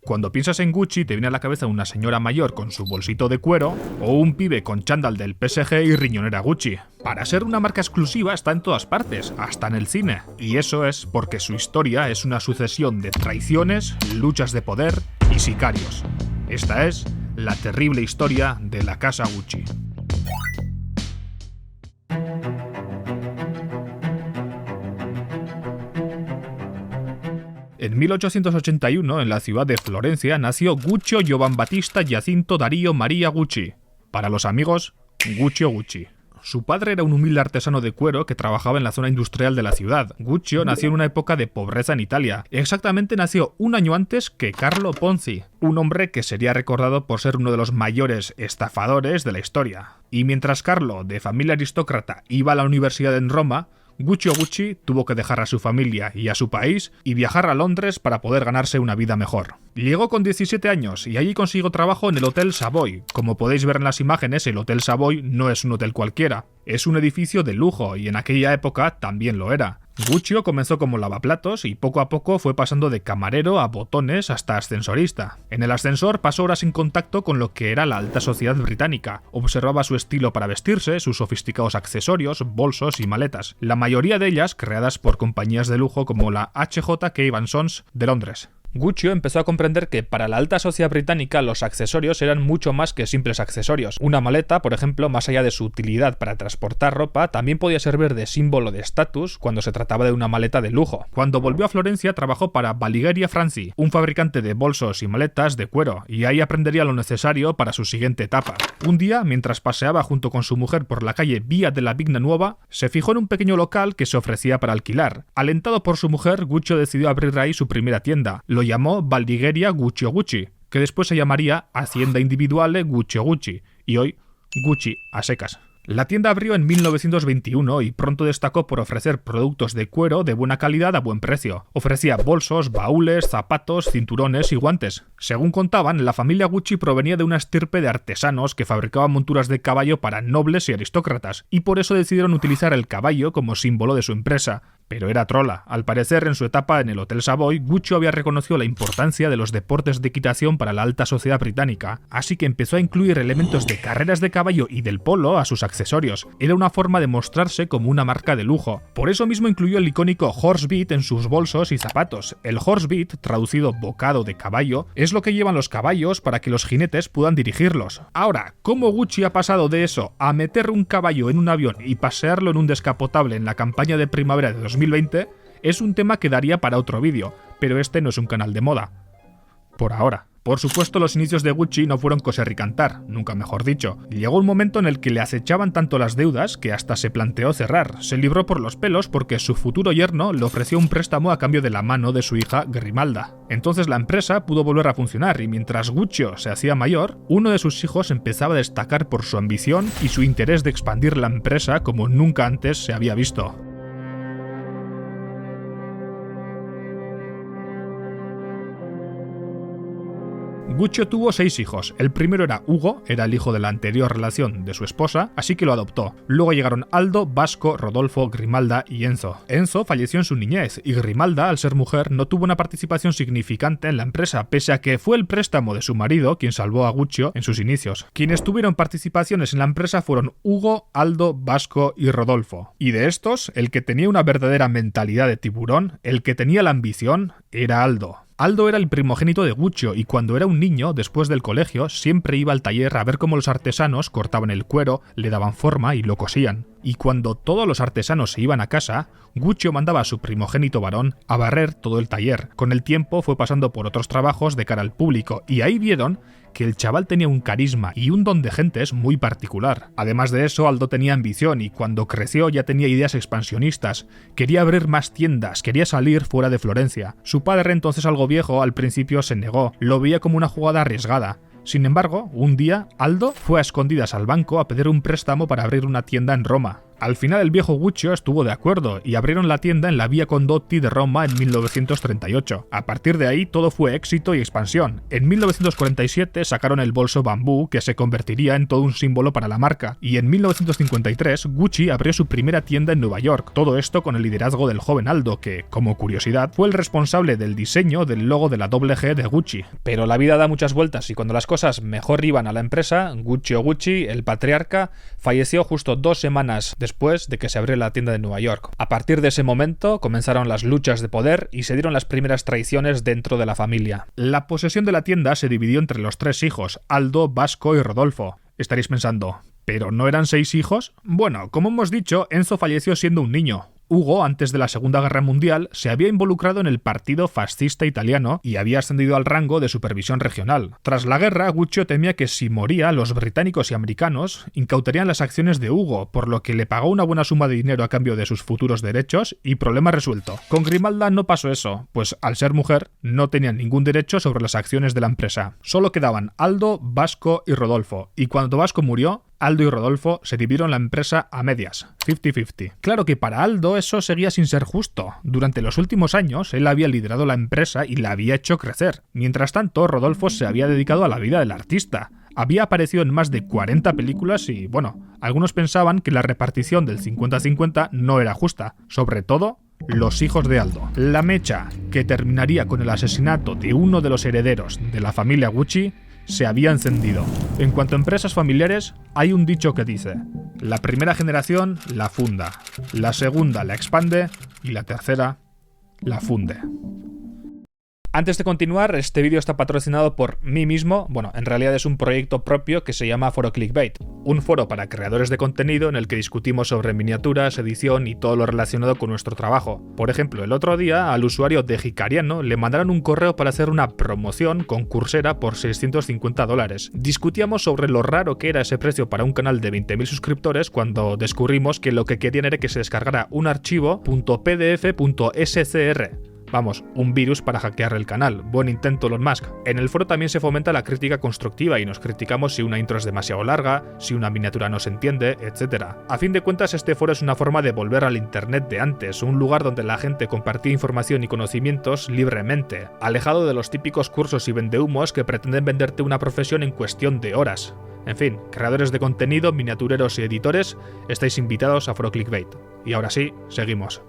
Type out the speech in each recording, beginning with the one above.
Cuando piensas en Gucci te viene a la cabeza una señora mayor con su bolsito de cuero o un pibe con chándal del PSG y riñonera Gucci. Para ser una marca exclusiva está en todas partes, hasta en el cine. Y eso es porque su historia es una sucesión de traiciones, luchas de poder y sicarios. Esta es la terrible historia de la casa Gucci. En 1881, en la ciudad de Florencia, nació Guccio Giovanbattista Giacinto Dario Maria Gucci. Para los amigos, Guccio Gucci. Su padre era un humilde artesano de cuero que trabajaba en la zona industrial de la ciudad. Guccio nació en una época de pobreza en Italia. Exactamente nació un año antes que Carlo Ponzi, un hombre que sería recordado por ser uno de los mayores estafadores de la historia. Y mientras Carlo, de familia aristócrata, iba a la universidad en Roma, Guccio Gucci tuvo que dejar a su familia y a su país y viajar a Londres para poder ganarse una vida mejor. Llegó con 17 años y allí consiguió trabajo en el Hotel Savoy. Como podéis ver en las imágenes, el Hotel Savoy no es un hotel cualquiera, es un edificio de lujo y en aquella época también lo era. Guccio comenzó como lavaplatos y poco a poco fue pasando de camarero a botones hasta ascensorista. En el ascensor pasó horas en contacto con lo que era la alta sociedad británica. Observaba su estilo para vestirse, sus sofisticados accesorios, bolsos y maletas. La mayoría de ellas creadas por compañías de lujo como la H.J.K. & Sons de Londres. Guccio empezó a comprender que para la alta sociedad británica los accesorios eran mucho más que simples accesorios. Una maleta, por ejemplo, más allá de su utilidad para transportar ropa, también podía servir de símbolo de estatus cuando se trataba de una maleta de lujo. Cuando volvió a Florencia trabajó para Valigheria Franzi, un fabricante de bolsos y maletas de cuero, y ahí aprendería lo necesario para su siguiente etapa. Un día, mientras paseaba junto con su mujer por la calle Via della Vigna Nuova, se fijó en un pequeño local que se ofrecía para alquilar. Alentado por su mujer, Guccio decidió abrir ahí su primera tienda. Lo llamó Valigheria Guccio Gucci, que después se llamaría Hacienda Individuale Guccio Gucci, y hoy Gucci a secas. La tienda abrió en 1921 y pronto destacó por ofrecer productos de cuero de buena calidad a buen precio. Ofrecía bolsos, baúles, zapatos, cinturones y guantes. Según contaban, la familia Gucci provenía de una estirpe de artesanos que fabricaban monturas de caballo para nobles y aristócratas, y por eso decidieron utilizar el caballo como símbolo de su empresa. Pero era trola. Al parecer, en su etapa en el Hotel Savoy, Guccio había reconocido la importancia de los deportes de equitación para la alta sociedad británica, así que empezó a incluir elementos de carreras de caballo y del polo a sus accesorios. Era una forma de mostrarse como una marca de lujo. Por eso mismo incluyó el icónico Horsebit en sus bolsos y zapatos. El Horsebit, traducido bocado de caballo, es lo que llevan los caballos para que los jinetes puedan dirigirlos. Ahora, ¿cómo Gucci ha pasado de eso a meter un caballo en un avión y pasearlo en un descapotable en la campaña de primavera de 2020, es un tema que daría para otro vídeo, pero este no es un canal de moda. Por ahora. Por supuesto, los inicios de Gucci no fueron coser y cantar, nunca mejor dicho. Llegó un momento en el que le acechaban tanto las deudas que hasta se planteó cerrar. Se libró por los pelos porque su futuro yerno le ofreció un préstamo a cambio de la mano de su hija Grimalda. Entonces la empresa pudo volver a funcionar y mientras Guccio se hacía mayor, uno de sus hijos empezaba a destacar por su ambición y su interés de expandir la empresa como nunca antes se había visto. Guccio tuvo 6 hijos. El primero era Hugo, era el hijo de la anterior relación de su esposa, así que lo adoptó. Luego llegaron Aldo, Vasco, Rodolfo, Grimalda y Enzo. Enzo falleció en su niñez y Grimalda, al ser mujer, no tuvo una participación significante en la empresa, pese a que fue el préstamo de su marido quien salvó a Guccio en sus inicios. Quienes tuvieron participaciones en la empresa fueron Hugo, Aldo, Vasco y Rodolfo. Y de estos, el que tenía una verdadera mentalidad de tiburón, el que tenía la ambición, era Aldo. Aldo era el primogénito de Guccio y cuando era un niño, después del colegio, siempre iba al taller a ver cómo los artesanos cortaban el cuero, le daban forma y lo cosían. Y cuando todos los artesanos se iban a casa, Guccio mandaba a su primogénito varón a barrer todo el taller. Con el tiempo fue pasando por otros trabajos de cara al público y ahí vieron que el chaval tenía un carisma y un don de gentes muy particular. Además de eso, Aldo tenía ambición y cuando creció ya tenía ideas expansionistas. Quería abrir más tiendas, quería salir fuera de Florencia. Su padre, entonces algo viejo, al principio se negó, lo veía como una jugada arriesgada. Sin embargo, un día, Aldo fue a escondidas al banco a pedir un préstamo para abrir una tienda en Roma. Al final el viejo Guccio estuvo de acuerdo y abrieron la tienda en la Via Condotti de Roma en 1938. A partir de ahí todo fue éxito y expansión. En 1947 sacaron el bolso bambú, que se convertiría en todo un símbolo para la marca, y en 1953 Gucci abrió su primera tienda en Nueva York. Todo esto con el liderazgo del joven Aldo, que, como curiosidad, fue el responsable del diseño del logo de la doble G de Gucci. Pero la vida da muchas vueltas y cuando las cosas mejor iban a la empresa, Guccio Gucci, el patriarca, falleció justo 2 semanas después de que se abrió la tienda de Nueva York. A partir de ese momento comenzaron las luchas de poder y se dieron las primeras traiciones dentro de la familia. La posesión de la tienda se dividió entre los 3 hijos, Aldo, Vasco y Rodolfo. Estaréis pensando, ¿pero no eran 6 hijos? Bueno, como hemos dicho, Enzo falleció siendo un niño. Hugo, antes de la Segunda Guerra Mundial, se había involucrado en el partido fascista italiano y había ascendido al rango de supervisión regional. Tras la guerra, Guccio temía que si moría, los británicos y americanos incautarían las acciones de Hugo, por lo que le pagó una buena suma de dinero a cambio de sus futuros derechos y problema resuelto. Con Grimalda no pasó eso, pues al ser mujer no tenían ningún derecho sobre las acciones de la empresa. Solo quedaban Aldo, Vasco y Rodolfo, y cuando Vasco murió, Aldo y Rodolfo se dividieron la empresa a medias, 50-50. Claro que para Aldo eso seguía sin ser justo. Durante los últimos años él había liderado la empresa y la había hecho crecer. Mientras tanto, Rodolfo se había dedicado a la vida del artista. Había aparecido en más de 40 películas y, bueno, algunos pensaban que la repartición del 50-50 no era justa, sobre todo los hijos de Aldo. La mecha, que terminaría con el asesinato de uno de los herederos de la familia Gucci, se había encendido. En cuanto a empresas familiares, hay un dicho que dice: la primera generación la funda, la segunda la expande y la tercera la funde. Antes de continuar, este vídeo está patrocinado por mí mismo. Bueno, en realidad es un proyecto propio que se llama Foro Clickbait, un foro para creadores de contenido en el que discutimos sobre miniaturas, edición y todo lo relacionado con nuestro trabajo. Por ejemplo, el otro día al usuario de Hikariano le mandaron un correo para hacer una promoción con Coursera por $650. Discutíamos sobre lo raro que era ese precio para un canal de 20.000 suscriptores cuando descubrimos que lo que querían era que se descargara un archivo .pdf.scr. Vamos, un virus para hackear el canal. Buen intento, Elon Musk. En el foro también se fomenta la crítica constructiva y nos criticamos si una intro es demasiado larga, si una miniatura no se entiende, etc. A fin de cuentas, este foro es una forma de volver al internet de antes, un lugar donde la gente compartía información y conocimientos libremente, alejado de los típicos cursos y vendehumos que pretenden venderte una profesión en cuestión de horas. En fin, creadores de contenido, miniatureros y editores, estáis invitados a Foro Clickbait. Y ahora sí, seguimos.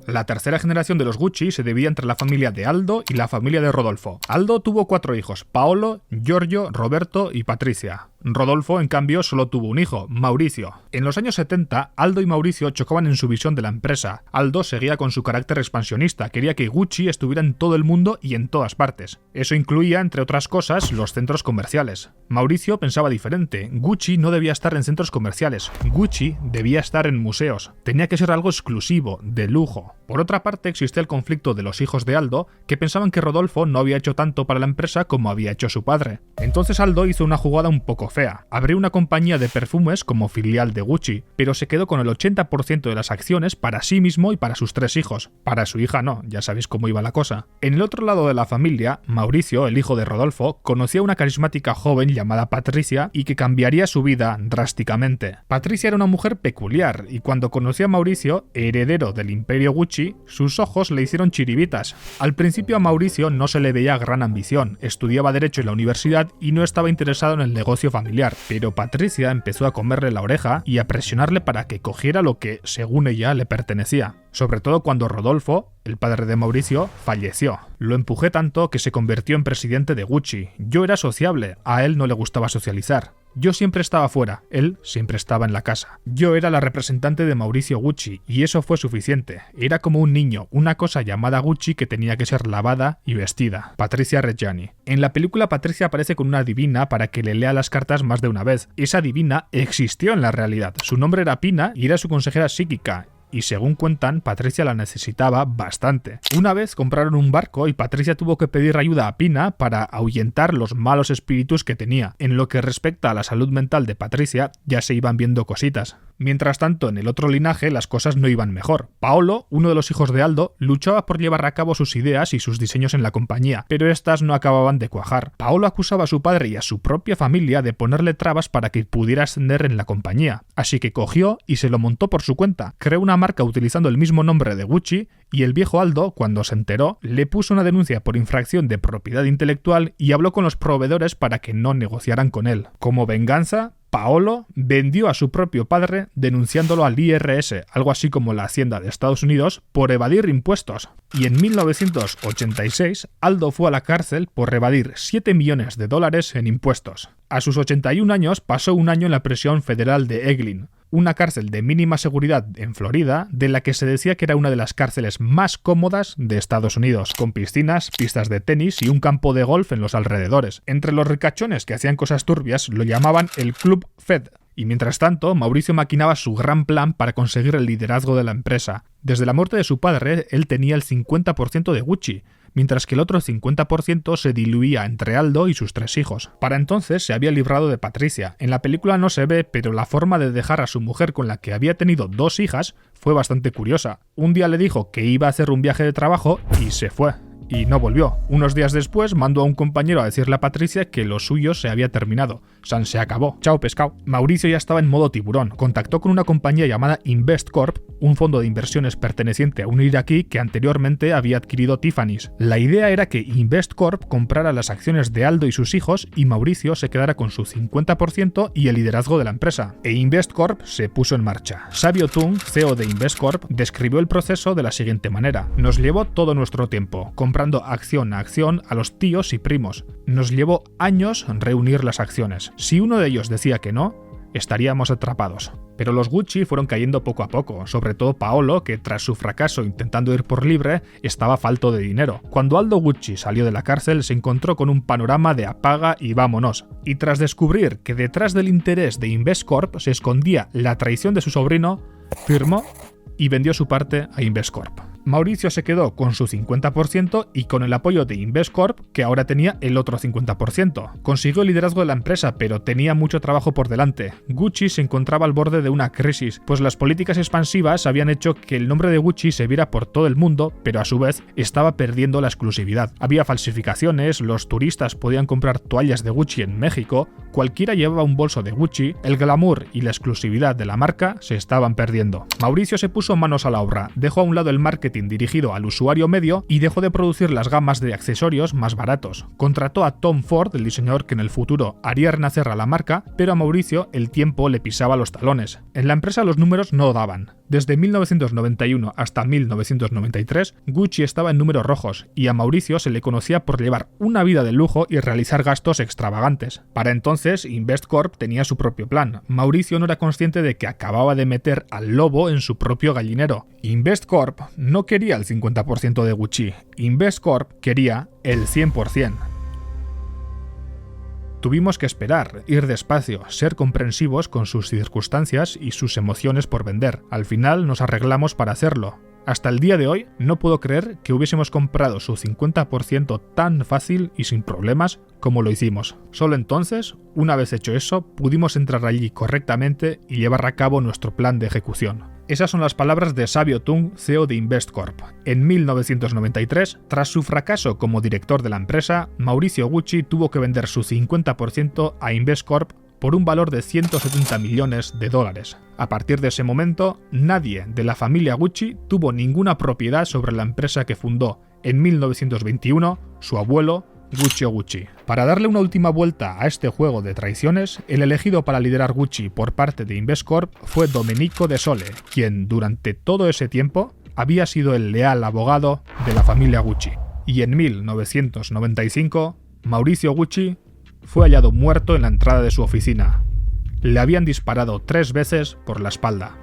La tercera generación de los Gucci se dividía entre la familia de Aldo y la familia de Rodolfo. Aldo tuvo 4 hijos: Paolo, Giorgio, Roberto y Patricia. Rodolfo, en cambio, solo tuvo un hijo, Mauricio. En los años 70, Aldo y Mauricio chocaban en su visión de la empresa. Aldo seguía con su carácter expansionista, quería que Gucci estuviera en todo el mundo y en todas partes. Eso incluía, entre otras cosas, los centros comerciales. Mauricio pensaba diferente. Gucci no debía estar en centros comerciales. Gucci debía estar en museos. Tenía que ser algo exclusivo, de lujo. Por otra parte, existía el conflicto de los hijos de Aldo, que pensaban que Rodolfo no había hecho tanto para la empresa como había hecho su padre. Entonces Aldo hizo una jugada un poco fea. Abrió una compañía de perfumes como filial de Gucci, pero se quedó con el 80% de las acciones para sí mismo y para sus 3 hijos. Para su hija no, ya sabéis cómo iba la cosa. En el otro lado de la familia, Mauricio, el hijo de Rodolfo, conocía a una carismática joven llamada Patricia y que cambiaría su vida drásticamente. Patricia era una mujer peculiar y cuando conoció a Mauricio, heredero del imperio Gucci, sus ojos le hicieron chiribitas. Al principio a Mauricio no se le veía gran ambición, estudiaba Derecho en la universidad y no estaba interesado en el negocio familiar, pero Patricia empezó a comerle la oreja y a presionarle para que cogiera lo que, según ella, le pertenecía. Sobre todo cuando Rodolfo, el padre de Mauricio, falleció. Lo empujé tanto que se convirtió en presidente de Gucci. Yo era sociable, a él no le gustaba socializar. Yo siempre estaba fuera, él siempre estaba en la casa. Yo era la representante de Mauricio Gucci y eso fue suficiente. Era como un niño, una cosa llamada Gucci que tenía que ser lavada y vestida. Patricia Reggiani. En la película Patricia aparece con una divina para que le lea las cartas más de una vez. Esa divina existió en la realidad. Su nombre era Pina y era su consejera psíquica. Y según cuentan, Patricia la necesitaba bastante. Una vez compraron un barco y Patricia tuvo que pedir ayuda a Pina para ahuyentar los malos espíritus que tenía. En lo que respecta a la salud mental de Patricia, ya se iban viendo cositas. Mientras tanto, en el otro linaje las cosas no iban mejor. Paolo, uno de los hijos de Aldo, luchaba por llevar a cabo sus ideas y sus diseños en la compañía, pero estas no acababan de cuajar. Paolo acusaba a su padre y a su propia familia de ponerle trabas para que pudiera ascender en la compañía, así que cogió y se lo montó por su cuenta, creó una marca utilizando el mismo nombre de Gucci, y el viejo Aldo, cuando se enteró, le puso una denuncia por infracción de propiedad intelectual y habló con los proveedores para que no negociaran con él. Como venganza, Paolo vendió a su propio padre denunciándolo al IRS, algo así como la Hacienda de Estados Unidos, por evadir impuestos. Y en 1986, Aldo fue a la cárcel por evadir $7 millones en impuestos. A sus 81 años pasó un año en la prisión federal de Eglin, una cárcel de mínima seguridad en Florida, de la que se decía que era una de las cárceles más cómodas de Estados Unidos, con piscinas, pistas de tenis y un campo de golf en los alrededores. Entre los ricachones que hacían cosas turbias lo llamaban el Club Fed. Y mientras tanto, Mauricio maquinaba su gran plan para conseguir el liderazgo de la empresa. Desde la muerte de su padre, él tenía el 50% de Gucci, mientras que el otro 50% se diluía entre Aldo y sus 3 hijos. Para entonces se había librado de Patricia. En la película no se ve, pero la forma de dejar a su mujer con la que había tenido 2 hijas fue bastante curiosa. Un día le dijo que iba a hacer un viaje de trabajo y se fue. Y no volvió. Unos días después mandó a un compañero a decirle a Patricia que lo suyo se había terminado. Se acabó. Chao pescado. Mauricio ya estaba en modo tiburón. Contactó con una compañía llamada Investcorp, un fondo de inversiones perteneciente a un iraquí que anteriormente había adquirido Tiffany's. La idea era que Investcorp comprara las acciones de Aldo y sus hijos y Mauricio se quedara con su 50% y el liderazgo de la empresa. E Investcorp se puso en marcha. Savio Tung, CEO de Investcorp, describió el proceso de la siguiente manera. Nos llevó todo nuestro tiempo, comprando acción a acción a los tíos y primos. Nos llevó años reunir las acciones. Si uno de ellos decía que no, estaríamos atrapados. Pero los Gucci fueron cayendo poco a poco, sobre todo Paolo, que tras su fracaso intentando ir por libre, estaba falto de dinero. Cuando Aldo Gucci salió de la cárcel, se encontró con un panorama de apaga y vámonos. Y tras descubrir que detrás del interés de Investcorp se escondía la traición de su sobrino, firmó y vendió su parte a Investcorp. Mauricio se quedó con su 50% y con el apoyo de Investcorp, que ahora tenía el otro 50%. Consiguió el liderazgo de la empresa, pero tenía mucho trabajo por delante. Gucci se encontraba al borde de una crisis, pues las políticas expansivas habían hecho que el nombre de Gucci se viera por todo el mundo, pero a su vez estaba perdiendo la exclusividad. Había falsificaciones, los turistas podían comprar toallas de Gucci en México, cualquiera llevaba un bolso de Gucci, el glamour y la exclusividad de la marca se estaban perdiendo. Mauricio se puso manos a la obra, dejó a un lado el marketing dirigido al usuario medio y dejó de producir las gamas de accesorios más baratos. Contrató a Tom Ford, el diseñador que en el futuro haría renacer a la marca, pero a Mauricio el tiempo le pisaba los talones. En la empresa los números no daban. Desde 1991 hasta 1993, Gucci estaba en números rojos y a Mauricio se le conocía por llevar una vida de lujo y realizar gastos extravagantes. Para entonces, Investcorp tenía su propio plan. Mauricio no era consciente de que acababa de meter al lobo en su propio gallinero. Investcorp no quería el 50% de Gucci. Investcorp quería el 100%. Tuvimos que esperar, ir despacio, ser comprensivos con sus circunstancias y sus emociones por vender. Al final nos arreglamos para hacerlo. Hasta el día de hoy no puedo creer que hubiésemos comprado su 50% tan fácil y sin problemas como lo hicimos. Solo entonces, una vez hecho eso, pudimos entrar allí correctamente y llevar a cabo nuestro plan de ejecución. Esas son las palabras de Savio Tung, CEO de Investcorp. En 1993, tras su fracaso como director de la empresa, Mauricio Gucci tuvo que vender su 50% a Investcorp por un valor de $170 millones. A partir de ese momento, nadie de la familia Gucci tuvo ninguna propiedad sobre la empresa que fundó en 1921 su abuelo Guccio Gucci. Para darle una última vuelta a este juego de traiciones, el elegido para liderar Gucci por parte de Investcorp fue Domenico De Sole, quien durante todo ese tiempo había sido el leal abogado de la familia Gucci. Y en 1995, Mauricio Gucci fue hallado muerto en la entrada de su oficina. Le habían disparado 3 veces por la espalda.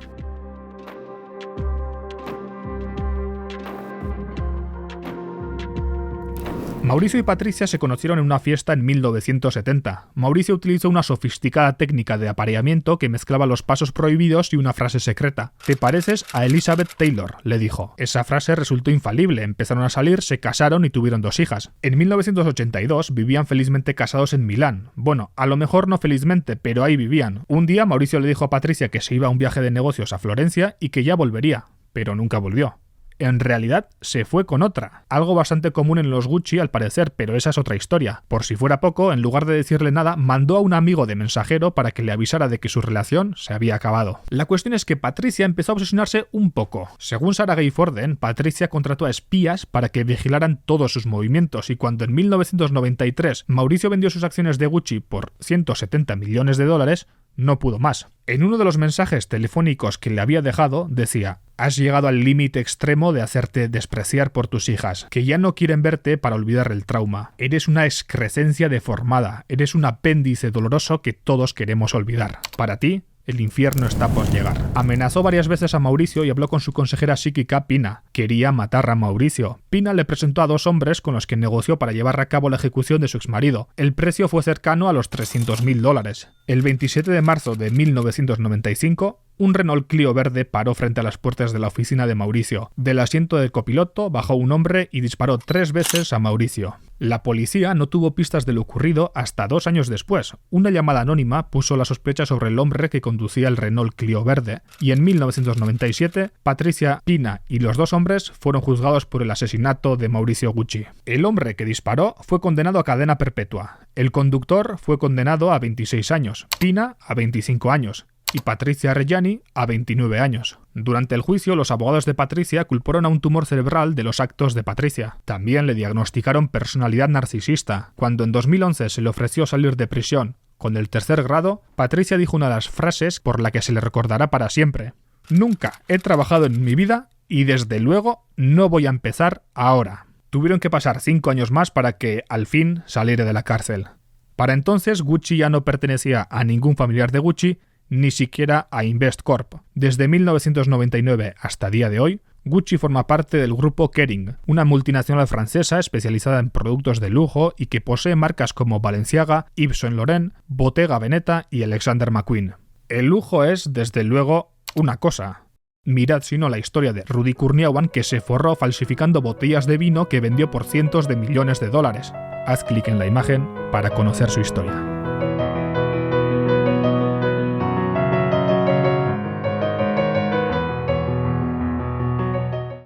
Mauricio y Patricia se conocieron en una fiesta en 1970. Mauricio utilizó una sofisticada técnica de apareamiento que mezclaba los pasos prohibidos y una frase secreta. «Te pareces a Elizabeth Taylor», le dijo. Esa frase resultó infalible, empezaron a salir, se casaron y tuvieron 2 hijas. En 1982 vivían felizmente casados en Milán. Bueno, a lo mejor no felizmente, pero ahí vivían. Un día Mauricio le dijo a Patricia que se iba a un viaje de negocios a Florencia y que ya volvería, pero nunca volvió. En realidad, se fue con otra. Algo bastante común en los Gucci al parecer, pero esa es otra historia. Por si fuera poco, en lugar de decirle nada, mandó a un amigo de mensajero para que le avisara de que su relación se había acabado. La cuestión es que Patricia empezó a obsesionarse un poco. Según Sarah Gay Forden, Patricia contrató a espías para que vigilaran todos sus movimientos y cuando en 1993 Mauricio vendió sus acciones de Gucci por $170 millones, no pudo más. En uno de los mensajes telefónicos que le había dejado decía: «Has llegado al límite extremo de hacerte despreciar por tus hijas, que ya no quieren verte para olvidar el trauma. Eres una excrescencia deformada, eres un apéndice doloroso que todos queremos olvidar. Para ti, el infierno está por llegar». Amenazó varias veces a Mauricio y habló con su consejera psíquica Pina. Quería matar a Mauricio. Pina le presentó a 2 hombres con los que negoció para llevar a cabo la ejecución de su exmarido. El precio fue cercano a los $300.000. El 27 de marzo de 1995, un Renault Clio verde paró frente a las puertas de la oficina de Mauricio. Del asiento del copiloto bajó un hombre y disparó 3 veces a Mauricio. La policía no tuvo pistas de lo ocurrido hasta 2 años después. Una llamada anónima puso la sospecha sobre el hombre que conducía el Renault Clio verde, y en 1997, Patricia, Pina y los 2 hombres fueron juzgados por el asesinato de Mauricio Gucci. El hombre que disparó fue condenado a cadena perpetua. El conductor fue condenado a 26 años, Pina a 25 años. Y Patricia Reggiani a 29 años. Durante el juicio, los abogados de Patricia culparon a un tumor cerebral de los actos de Patricia. También le diagnosticaron personalidad narcisista. Cuando en 2011 se le ofreció salir de prisión con el 3er grado, Patricia dijo una de las frases por la que se le recordará para siempre: «Nunca he trabajado en mi vida y desde luego no voy a empezar ahora». Tuvieron que pasar 5 años más para que, al fin, saliera de la cárcel. Para entonces, Gucci ya no pertenecía a ningún familiar de Gucci, ni siquiera a Investcorp. Desde 1999 hasta día de hoy, Gucci forma parte del grupo Kering, una multinacional francesa especializada en productos de lujo y que posee marcas como Balenciaga, Yves Saint Laurent, Bottega Veneta y Alexander McQueen. El lujo es, desde luego, una cosa. Mirad si no la historia de Rudy Kurniawan, que se forró falsificando botellas de vino que vendió por cientos de millones de dólares. Haz clic en la imagen para conocer su historia.